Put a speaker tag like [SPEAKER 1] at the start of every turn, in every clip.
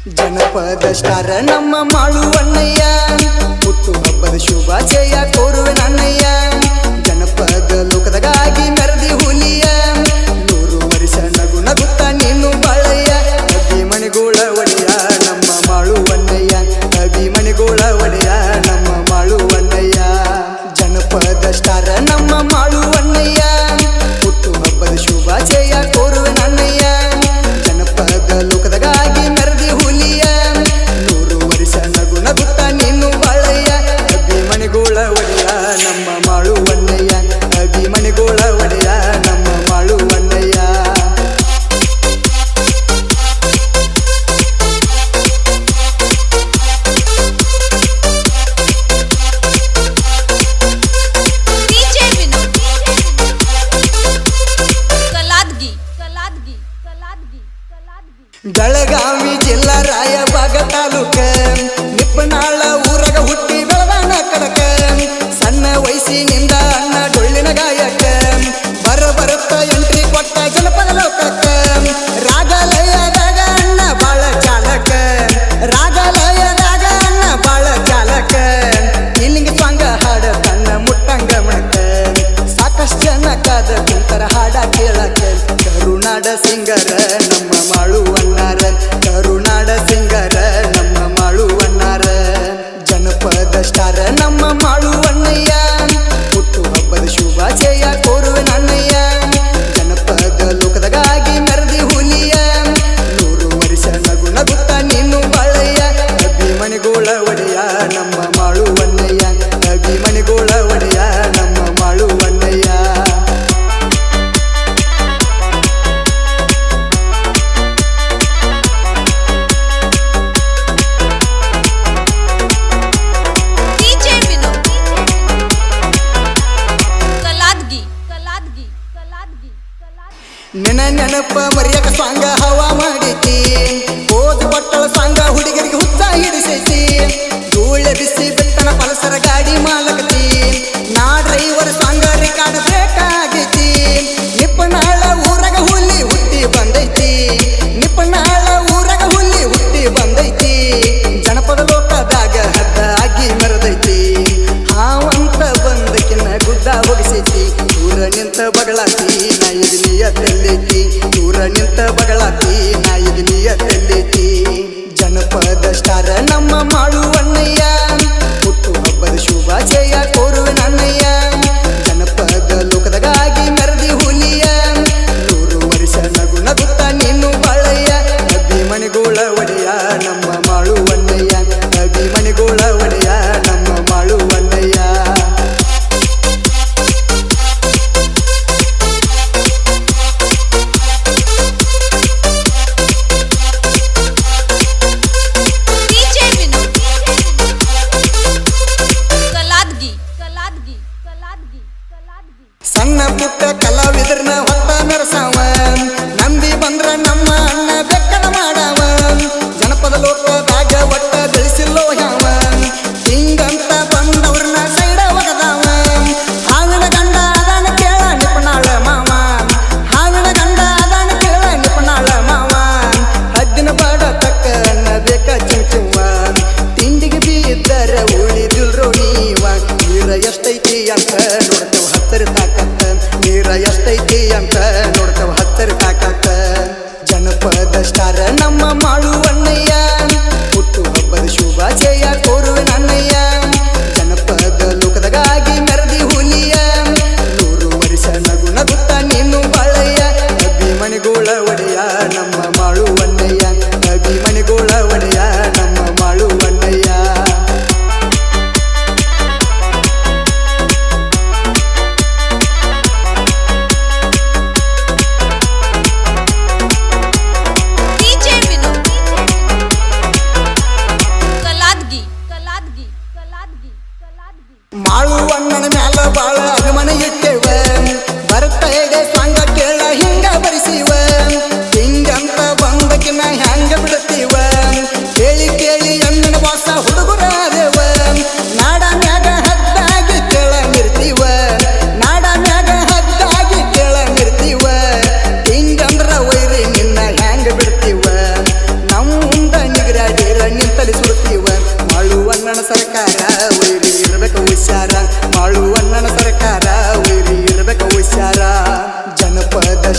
[SPEAKER 1] ಜನಪದ ಸ್ಟಾರ ನಮ್ಮ ಮಾಳುವಣ್ಣಯ್ಯ, ಹುಟ್ಟು ಹಬ್ಬದ ಶುಭಾಶಯ ಕೋರುವೆ ನನ್ನಯ್ಯ. ಜನಪದ ಲೋಕದಾಗಿ ಮೆರದಿ ಹುಲಿಯ, 100 ವರ್ಷ ನಗು ನಗುತ್ತ ನೀನು ಬಾಳಯ್ಯ. ಅಭಿಮಣಿಗೋಳ ಒಡೆಯ ನಮ್ಮ ಮಾಳುವಣ್ಣಯ್ಯ, ಅಭಿಮಣಿಗೋಳ ಒಡೆಯ ನಮ್ಮ ಮಾಳುವಣ್ಣಯ್ಯ. ಜನಪದ ಸ್ಟಾರ ನಮ್ಮ ಮಾಳುವಣ್ಣಯ್ಯ, ಹುಟ್ಟು ಹಬ್ಬದ ಶುಭಾಶಯ ಕೋರುವೆ ನನ್ನಯ್ಯ. ಜನಪದ ಲೋಕದಾಗಿ ಮೆರದಿ ಹುಲಿಯ, 100 ವರ್ಷ ನಗು ನಗುತ್ತ ನೀನು ಬಾಳಯ್ಯ. ಅಭಿಮಣಿಗೋಳ ಒಡೆಯ ನಮ್ಮ ಮಾಳುವಣ್ಣಯ್ಯ, ಅಭಿಮಣಿಗೋಳ ಒಡೆಯ ನಮ್ಮ ಮಾಳುವಣ್ಣಯ್ಯ. ಬೆಳಗಾವಿ ಜಿಲ್ಲಾ ರಾಯಬಾಗ ತಾಲೂಕ, ನಿಪ್ಪನಾಳ ಊರಗ ಹುಟ್ಟಿ ಬೆಳದಾನ ಕಡಕ. ಸಣ್ಣ ವಯಸ್ಸಿನಿಂದ ಅಣ್ಣ ಡೊಳ್ಳಿನ ಗಾಯಕ, ಬರುತ್ತ ಎಂಟ್ರಿ ಕೊಟ್ಟ ಜನಪದ ಲೋಕಕ್ಕ. ರಾಗಲಯದಾಗ ಅಣ್ಣ ಬಾಳ ಚಾಲಕ, ರಾಗಲಯದಾಗ ಅಣ್ಣ ಬಾಳ ಚಾಲಕ. ಇಲ್ಲಿಂಗ ಸ್ವಂಗ ಹಾಡ ತನ್ನ ಮುಟ್ಟಂಗ ಮಣಕ, ಸಾಕಷ್ಟು ಜನ ಕಾದ ಕುಂತರ ಹಾಡ ಕೇಳಕ. ಕರುನಾಡ ಸಿಂಗರ ನಮ್ಮ ಮಾಳುವಣ್ಣಾರ, ಕರುನಾಡ ಸಿಂಗರ ನಮ್ಮ ಮಾಳುವಣ್ಣಾರ. ಜನಪದ ಸ್ಟಾರ ನಮ್ಮ ಮಾಳುವಣ್ಣಯ್ಯ, ಹುಟ್ಟು ಹಬ್ಬದ ಶುಭಾಶಯ ಕೋರುವೆ ನನ್ನಯ್ಯ. ಜನಪದ ಲೋಕದಾಗಿ ಮೆರದಿ ಹುಲಿಯ, 100 ವರ್ಷ ನಗು ನಗುತ್ತ ನೀನು ಬಾಳಯ್ಯ. ಅಭಿಮಣಿಗೋಳ ಒಡೆಯ ನಮ್ಮ ಮಾಳುವಣ್ಣಯ್ಯ, ಅಭಿಮಣಿಗೋಳ ಒಡೆಯ ನಮ್ಮ ಮಾಳುವಣ್ಣಯ್ಯ. ನೆನಪ ಮರ್ಯಾಕ ಸಾಂಗ ಹವಾ ಮಾಡೈತಿ, ಹೋದ ಬಟ್ಟಳ ಸಾಂಗ ಹುಡುಗರಿಗೆ ಹುಚ್ಚ ಹಿಡಿಸೈತಿ. ಧೂಳೆ ಬಿಸಿ ಬೆಟ್ಟನ ಪಲ್ಸರ ಗಾಡಿ ಮಾಲಕತಿ, ನಾ ಡ್ರೈವರ್ ಸಾಂಗ ರೆಕಾರ್ಡ್ ಬೇಕಾಗೈತಿ. ನಿಪ್ಪನಾಳ ಊರಗ ಹುಲಿ ಹುಟ್ಟಿ ಬಂದೈತಿ, ನಿಪ್ಪನಾಳ ಊರಗ ಹುಲಿ ಹುಟ್ಟಿ ಬಂದೈತಿ. ಜನಪದ ಲೋಕದಾಗ ಹದ್ದ ಆಗಿ ಮೆರದೈತಿ, ಹಾವಂತ ಬಂದಕಿನ ಗುಡ್ಡ ಹೋಗಿಸೈತಿ. ದೂರ ನಿಂತ ಬಗಳಾತಿ ನಾ ಇದೀನಿಯ ತೆಲ್ಲೈತಿ, ದೂರ ನಿಂತ ಬಗಳಾತಿ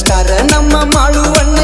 [SPEAKER 1] ಸ್ಟಾರ್ ನಮ್ಮ ಮಾಳುವಣ್ಣ